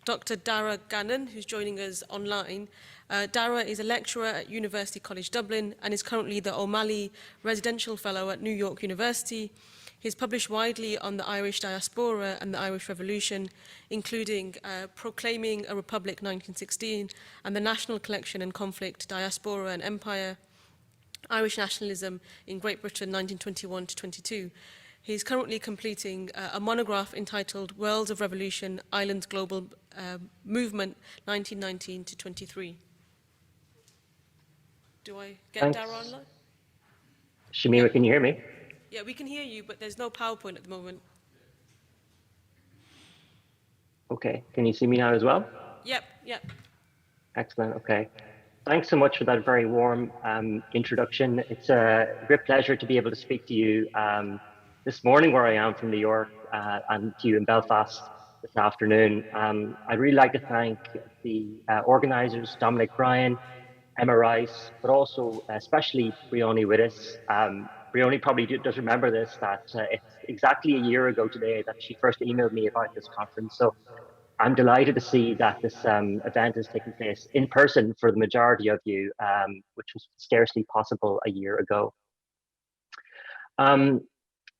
Dr. Darragh Gannon, who's joining us online. Darragh is a lecturer at University College Dublin and is currently the O'Malley Residential Fellow at New York University. He's published widely on the Irish diaspora and the Irish Revolution, including Proclaiming a Republic 1916 and the National Collection and Conflict, Diaspora and Empire, Irish Nationalism in Great Britain 1921 to 22. He's currently completing a monograph entitled Worlds of Revolution, Ireland's Global Movement 1919 to 23. Do I get Thanks. Darragh online? Shamima, can you hear me? Yeah, we can hear you, but there's no PowerPoint at the moment. Okay, can you see me now as well? Yep. Excellent, okay. Thanks so much for that very warm introduction. It's a great pleasure to be able to speak to you this morning where I am from New York and to you in Belfast this afternoon. I'd really like to thank the organisers, Dominic Bryan, Emma Rice, but also especially Briony Wittes. Briony probably does remember this, that it's exactly a year ago today that she first emailed me about this conference. So I'm delighted to see that this event is taking place in person for the majority of you, which was scarcely possible a year ago.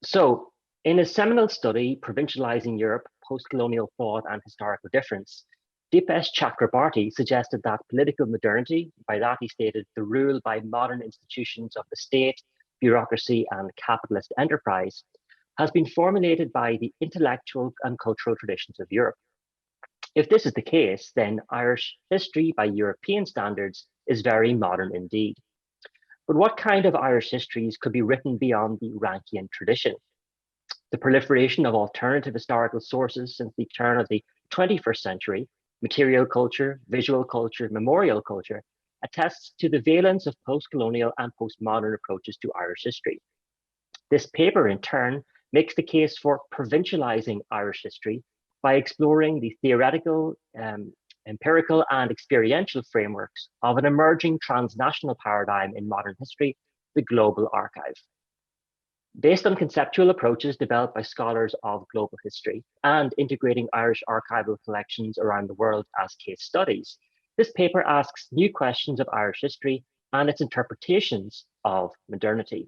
So in a seminal study, Provincializing Europe, Post-Colonial Thought and Historical Difference, Dipesh Chakrabarty suggested that political modernity, by that he stated the rule by modern institutions of the state, bureaucracy and capitalist enterprise, has been formulated by the intellectual and cultural traditions of Europe. If this is the case, then Irish history by European standards is very modern indeed. But what kind of Irish histories could be written beyond the Rankian tradition? The proliferation of alternative historical sources since the turn of the 21st century, material culture, visual culture, memorial culture, attests to the valence of post-colonial and postmodern approaches to Irish history. This paper, in turn, makes the case for provincializing Irish history by exploring the theoretical, empirical, and experiential frameworks of an emerging transnational paradigm in modern history, the global archive. Based on conceptual approaches developed by scholars of global history and integrating Irish archival collections around the world as case studies, this paper asks new questions of Irish history and its interpretations of modernity.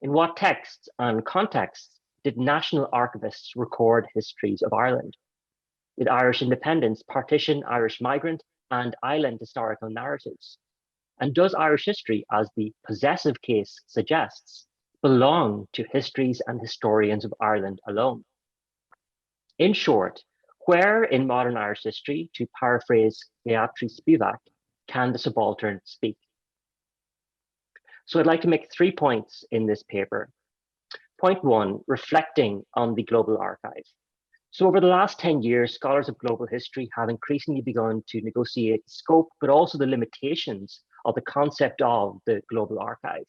In what texts and contexts did national archivists record histories of Ireland? Did Irish independence partition Irish migrant and island historical narratives? And does Irish history, as the possessive case suggests, belong to histories and historians of Ireland alone? In short, where in modern Irish history, to paraphrase Beatrice Spivak, can the subaltern speak? So I'd like to make 3 points in this paper. Point 1, reflecting on the global archive. So over the last 10 years, scholars of global history have increasingly begun to negotiate the scope, but also the limitations of the concept of the global archive.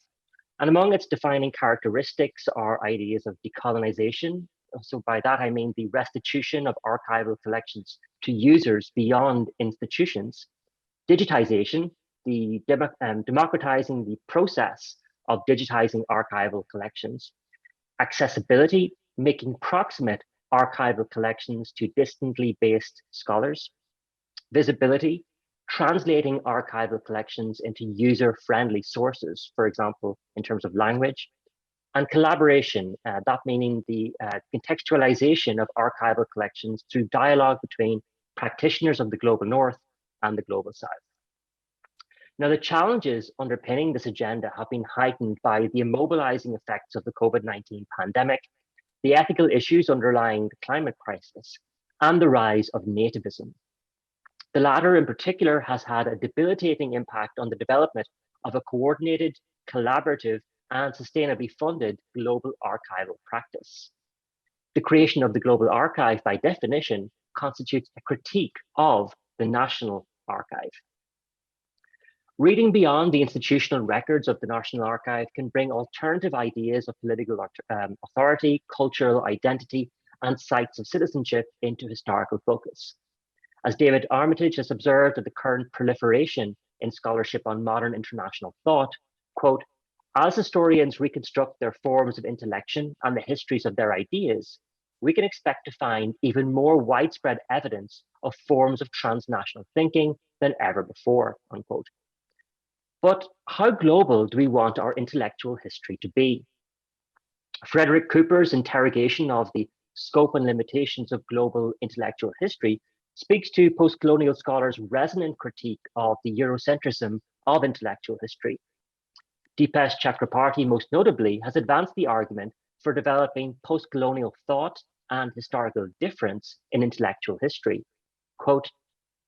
And among its defining characteristics are ideas of decolonization. So by that, I mean the restitution of archival collections to users beyond institutions, digitization, the democratizing the process of digitizing archival collections, accessibility, making proximate archival collections to distantly based scholars, visibility, translating archival collections into user-friendly sources, for example, in terms of language, and collaboration, that meaning the contextualization of archival collections through dialogue between practitioners of the global north and the global south. Now, the challenges underpinning this agenda have been heightened by the immobilizing effects of the COVID-19 pandemic, the ethical issues underlying the climate crisis, and the rise of nativism. The latter in particular has had a debilitating impact on the development of a coordinated, collaborative, and sustainably funded global archival practice. The creation of the global archive, by definition, constitutes a critique of the national archive. Reading beyond the institutional records of the National Archive can bring alternative ideas of political authority, cultural identity, and sites of citizenship into historical focus. As David Armitage has observed at the current proliferation in scholarship on modern international thought, quote, as historians reconstruct their forms of intellection and the histories of their ideas, we can expect to find even more widespread evidence of forms of transnational thinking than ever before, unquote. But how global do we want our intellectual history to be? Frederick Cooper's interrogation of the scope and limitations of global intellectual history speaks to post-colonial scholars' resonant critique of the Eurocentrism of intellectual history. Deepesh Chakrabarty, most notably, has advanced the argument for developing post-colonial thought and historical difference in intellectual history. Quote,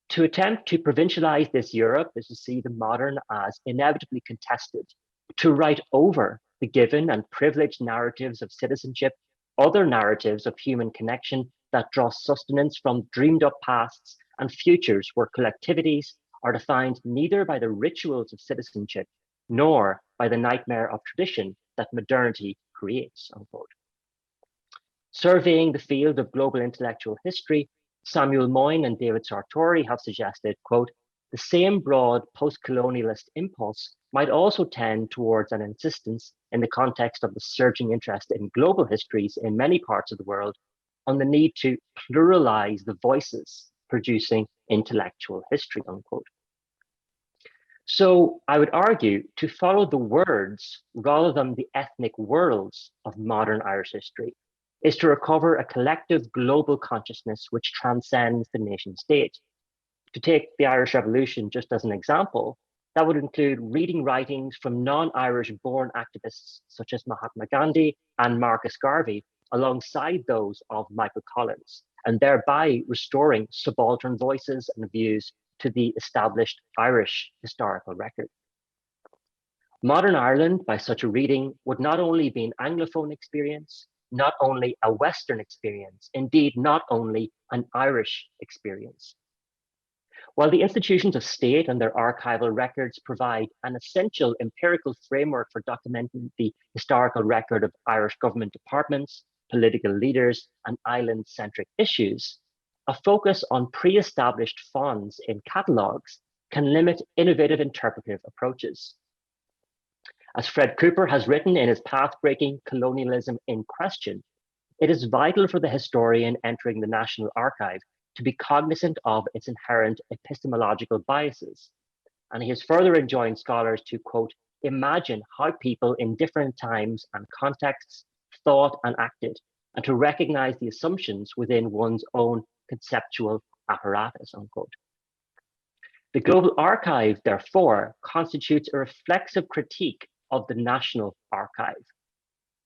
to attempt to provincialize this Europe is to see the modern as inevitably contested, to write over the given and privileged narratives of citizenship, other narratives of human connection that draw sustenance from dreamed up pasts and futures where collectivities are defined neither by the rituals of citizenship nor by the nightmare of tradition that modernity creates, unquote. Surveying the field of global intellectual history, Samuel Moyne and David Sartori have suggested, quote, the same broad post-colonialist impulse might also tend towards an insistence in the context of the surging interest in global histories in many parts of the world on the need to pluralize the voices producing intellectual history, unquote. So I would argue to follow the words rather than the ethnic worlds of modern Irish history is to recover a collective global consciousness which transcends the nation state. To take the Irish Revolution just as an example, that would include reading writings from non-Irish born activists such as Mahatma Gandhi and Marcus Garvey alongside those of Michael Collins, and thereby restoring subaltern voices and views to the established Irish historical record. Modern Ireland, by such a reading, would not only be an Anglophone experience, not only a Western experience, indeed not only an Irish experience. While the institutions of state and their archival records provide an essential empirical framework for documenting the historical record of Irish government departments, political leaders, and island-centric issues, a focus on pre-established fonds in catalogues can limit innovative interpretive approaches. As Fred Cooper has written in his path-breaking Colonialism in Question, it is vital for the historian entering the National Archive to be cognizant of its inherent epistemological biases. And he has further enjoined scholars to, quote, imagine how people in different times and contexts thought and acted, and to recognize the assumptions within one's own conceptual apparatus, unquote. The Global Archive, therefore, constitutes a reflexive critique of the National Archive.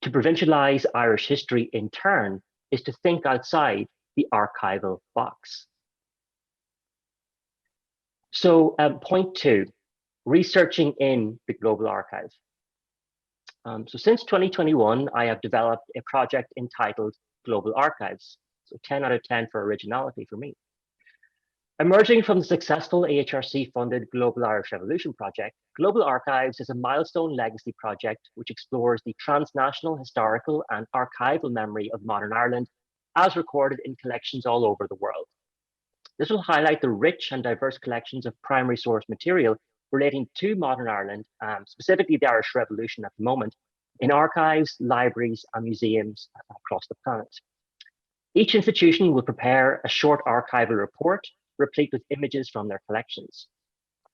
To provincialize Irish history in turn is to think outside the archival box. So point 2, researching in the Global Archive. So since 2021, I have developed a project entitled Global Archives. So 10 out of 10 for originality for me. Emerging from the successful AHRC-funded Global Irish Revolution project, Global Archives is a milestone legacy project which explores the transnational historical and archival memory of modern Ireland as recorded in collections all over the world. This will highlight the rich and diverse collections of primary source material relating to modern Ireland, specifically the Irish Revolution at the moment, in archives, libraries, and museums across the planet. Each institution will prepare a short archival report replete with images from their collections.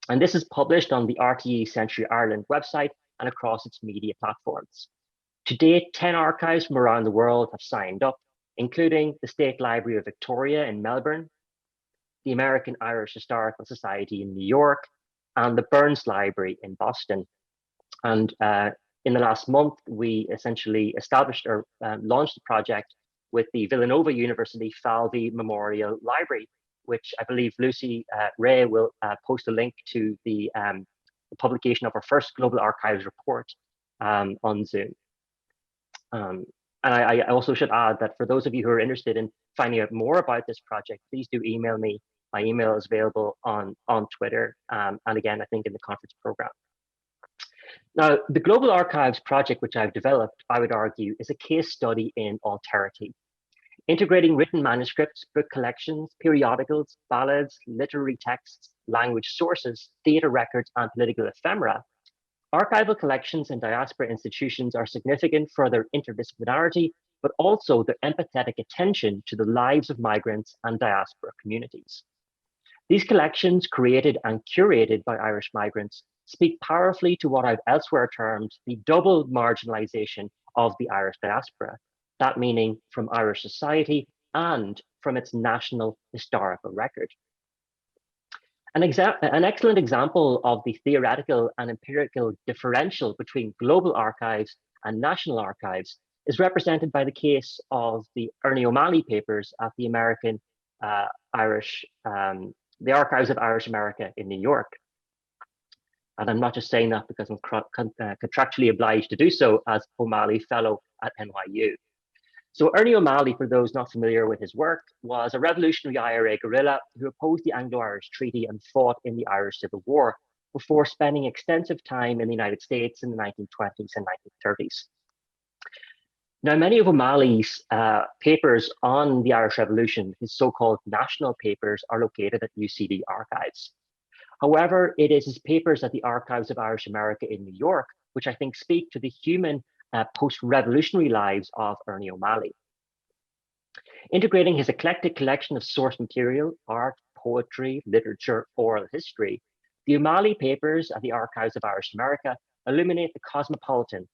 And this is published on the RTE Century Ireland website and across its media platforms. To date, 10 archives from around the world have signed up, including the State Library of Victoria in Melbourne, the American Irish Historical Society in New York, and the Burns Library in Boston. And in the last month, we essentially established or launched the project with the Villanova University Falvey Memorial Library, which I believe Lucy Ray will post a link to the publication of our first Global Archives report on Zoom. And I also should add that for those of you who are interested in finding out more about this project, please do email me. My email is available on Twitter, and again, I think in the conference program. Now, the Global Archives project, which I've developed, I would argue, is a case study in alterity. Integrating written manuscripts, book collections, periodicals, ballads, literary texts, language sources, theatre records, and political ephemera, archival collections and diaspora institutions are significant for their interdisciplinarity but also their empathetic attention to the lives of migrants and diaspora communities. These collections, created and curated by Irish migrants, speak powerfully to what I've elsewhere termed the double marginalization of the Irish diaspora, that meaning from Irish society and from its national historical record. An excellent example of the theoretical and empirical differential between global archives and national archives is represented by the case of the Ernie O'Malley papers at the the Archives of Irish America in New York. And I'm not just saying that because I'm contractually obliged to do so as O'Malley Fellow at NYU. So Ernie O'Malley, for those not familiar with his work, was a revolutionary IRA guerrilla who opposed the Anglo-Irish Treaty and fought in the Irish Civil War before spending extensive time in the United States in the 1920s and 1930s. Now, many of O'Malley's papers on the Irish Revolution, his so-called national papers, are located at UCD archives. However, it is his papers at the Archives of Irish America in New York, which I think speak to the human post-revolutionary lives of Ernie O'Malley. Integrating his eclectic collection of source material, art, poetry, literature, oral history, the O'Malley papers at the Archives of Irish America illuminate the cosmopolitan,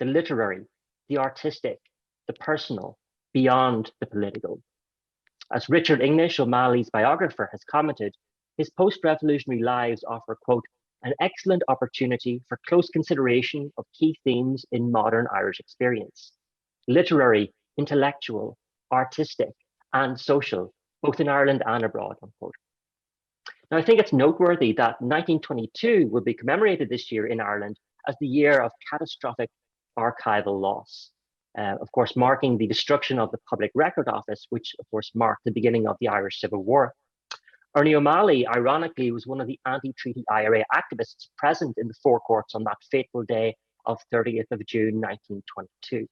the literary, the artistic, the personal, beyond the political. As Richard English, O'Malley's biographer, has commented, his post-revolutionary lives offer, quote, an excellent opportunity for close consideration of key themes in modern Irish experience: literary, intellectual, artistic, and social, both in Ireland and abroad, unquote. Now, I think it's noteworthy that 1922 will be commemorated this year in Ireland as the year of catastrophic archival loss, of course, marking the destruction of the Public Record Office, which, of course, marked the beginning of the Irish Civil War. Ernie O'Malley, ironically, was one of the anti-treaty IRA activists present in the forecourts on that fateful day of 30th of June, 1922.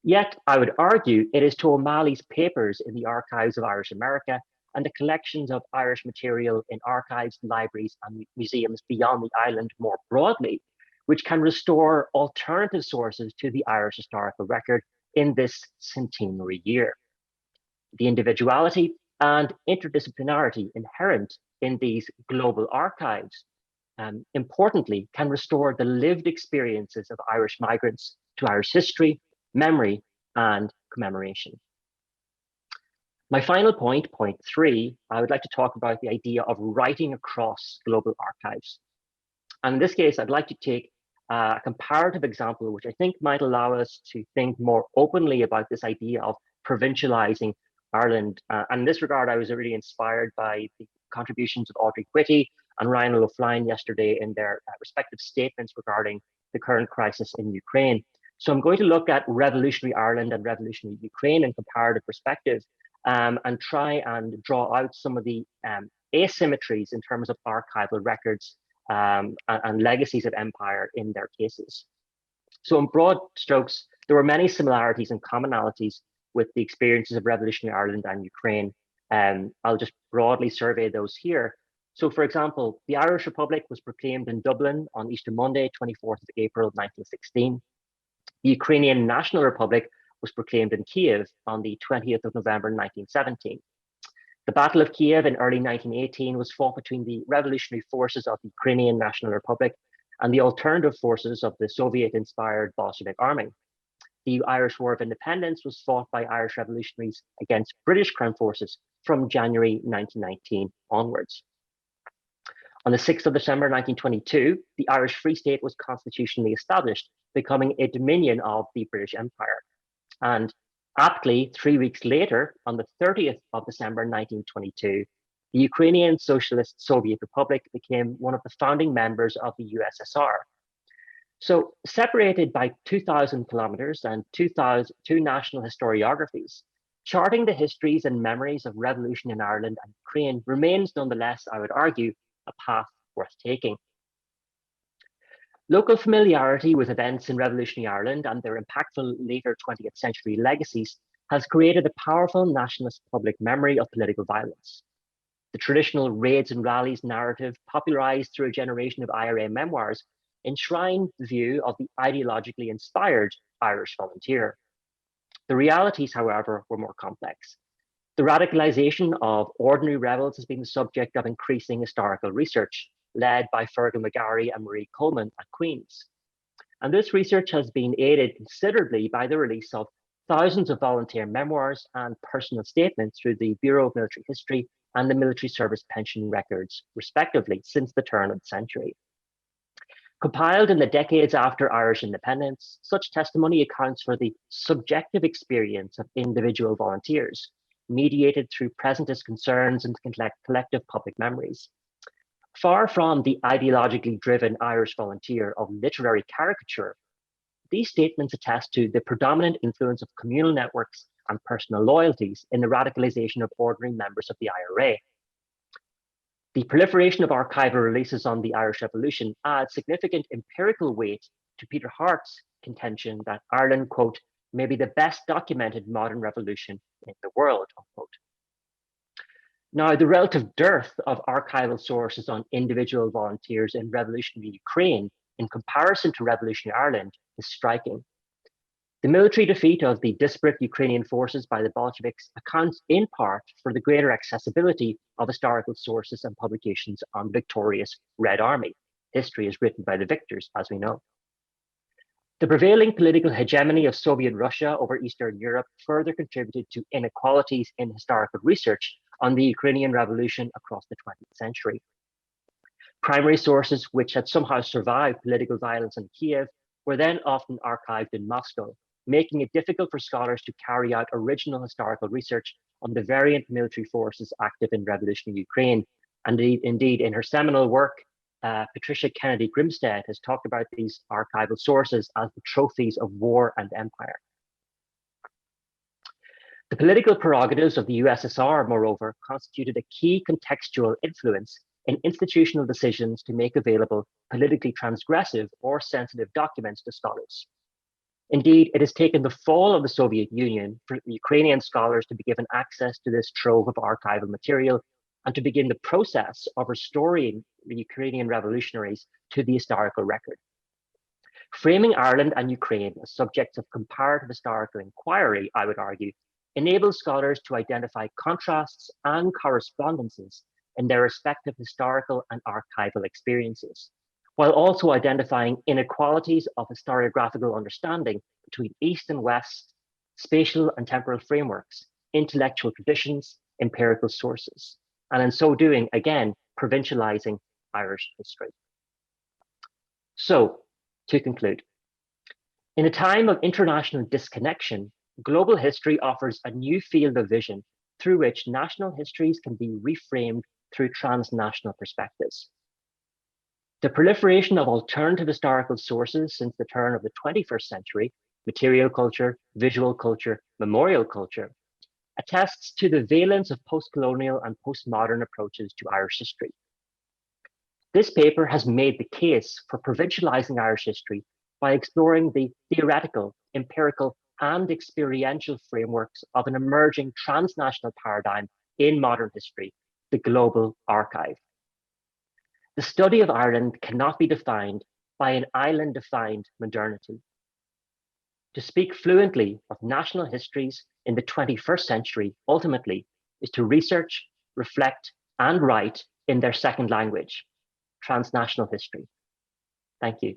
Yet, I would argue it is to O'Malley's papers in the Archives of Irish America and the collections of Irish material in archives, libraries, and museums beyond the island more broadly, which can restore alternative sources to the Irish historical record in this centenary year. The individuality and interdisciplinarity inherent in these global archives, importantly, can restore the lived experiences of Irish migrants to Irish history, memory, and commemoration. My final point, point 3, I would like to talk about the idea of writing across global archives. And in this case, I'd like to take a comparative example, which I think might allow us to think more openly about this idea of provincializing Ireland. And in this regard, I was really inspired by the contributions of Audrey Whitty and Ryan O'Flynn yesterday in their respective statements regarding the current crisis in Ukraine. So I'm going to look at revolutionary Ireland and revolutionary Ukraine in comparative perspective, and try and draw out some of the asymmetries in terms of archival records and legacies of empire in their cases. So in broad strokes, there were many similarities and commonalities with the experiences of revolutionary Ireland and Ukraine. I'll just broadly survey those here. So for example, the Irish Republic was proclaimed in Dublin on Easter Monday, 24th of April, 1916. The Ukrainian National Republic was proclaimed in Kiev on the 20th of November, 1917. The Battle of Kiev in early 1918 was fought between the revolutionary forces of the Ukrainian National Republic and the alternative forces of the Soviet-inspired Bolshevik Army. The Irish War of Independence was fought by Irish revolutionaries against British Crown forces from January 1919 onwards. On the 6th of December 1922, the Irish Free State was constitutionally established, becoming a dominion of the British Empire. And aptly, 3 weeks later, on the 30th of December 1922, the Ukrainian Socialist Soviet Republic became one of the founding members of the USSR. So separated by 2,000 kilometers and two national historiographies, charting the histories and memories of revolution in Ireland and Ukraine remains nonetheless, I would argue, a path worth taking. Local familiarity with events in revolutionary Ireland and their impactful later 20th century legacies has created a powerful nationalist public memory of political violence. The traditional raids and rallies narrative, popularized through a generation of IRA memoirs, enshrined the view of the ideologically inspired Irish volunteer. The realities, however, were more complex. The radicalization of ordinary rebels has been the subject of increasing historical research, led by Fergal McGarry and Marie Coleman at Queen's. And this research has been aided considerably by the release of thousands of volunteer memoirs and personal statements through the Bureau of Military History and the Military Service Pension Records, respectively, since the turn of the century. Compiled in the decades after Irish independence, such testimony accounts for the subjective experience of individual volunteers, mediated through presentist concerns and collective public memories. Far from the ideologically driven Irish volunteer of literary caricature, these statements attest to the predominant influence of communal networks and personal loyalties in the radicalization of ordinary members of the IRA. The proliferation of archival releases on the Irish Revolution adds significant empirical weight to Peter Hart's contention that Ireland, quote, may be the best documented modern revolution in the world, unquote. Now, the relative dearth of archival sources on individual volunteers in revolutionary Ukraine in comparison to revolutionary Ireland is striking. The military defeat of the disparate Ukrainian forces by the Bolsheviks accounts in part for the greater accessibility of historical sources and publications on the victorious Red Army. History is written by the victors, as we know. The prevailing political hegemony of Soviet Russia over Eastern Europe further contributed to inequalities in historical research on the Ukrainian Revolution across the 20th century. Primary sources which had somehow survived political violence in Kiev were then often archived in Moscow, making it difficult for scholars to carry out original historical research on the variant military forces active in revolutionary Ukraine. And indeed, in her seminal work, Patricia Kennedy Grimstead has talked about these archival sources as the trophies of war and empire. The political prerogatives of the USSR, moreover, constituted a key contextual influence in institutional decisions to make available politically transgressive or sensitive documents to scholars. Indeed, it has taken the fall of the Soviet Union for Ukrainian scholars to be given access to this trove of archival material and to begin the process of restoring the Ukrainian revolutionaries to the historical record. Framing Ireland and Ukraine as subjects of comparative historical inquiry, I would argue, enables scholars to identify contrasts and correspondences in their respective historical and archival experiences, while also identifying inequalities of historiographical understanding between East and West, spatial and temporal frameworks, intellectual traditions, empirical sources, and in so doing, again, provincializing Irish history. So, to conclude, in a time of international disconnection, global history offers a new field of vision through which national histories can be reframed through transnational perspectives. The proliferation of alternative historical sources since the turn of the 21st century, material culture, visual culture, memorial culture, attests to the valence of post-colonial and postmodern approaches to Irish history. This paper has made the case for provincializing Irish history by exploring the theoretical, empirical, and experiential frameworks of an emerging transnational paradigm in modern history, the global archive. The study of Ireland cannot be defined by an island-defined modernity. To speak fluently of national histories in the 21st century, ultimately, is to research, reflect, and write in their second language, transnational history. Thank you.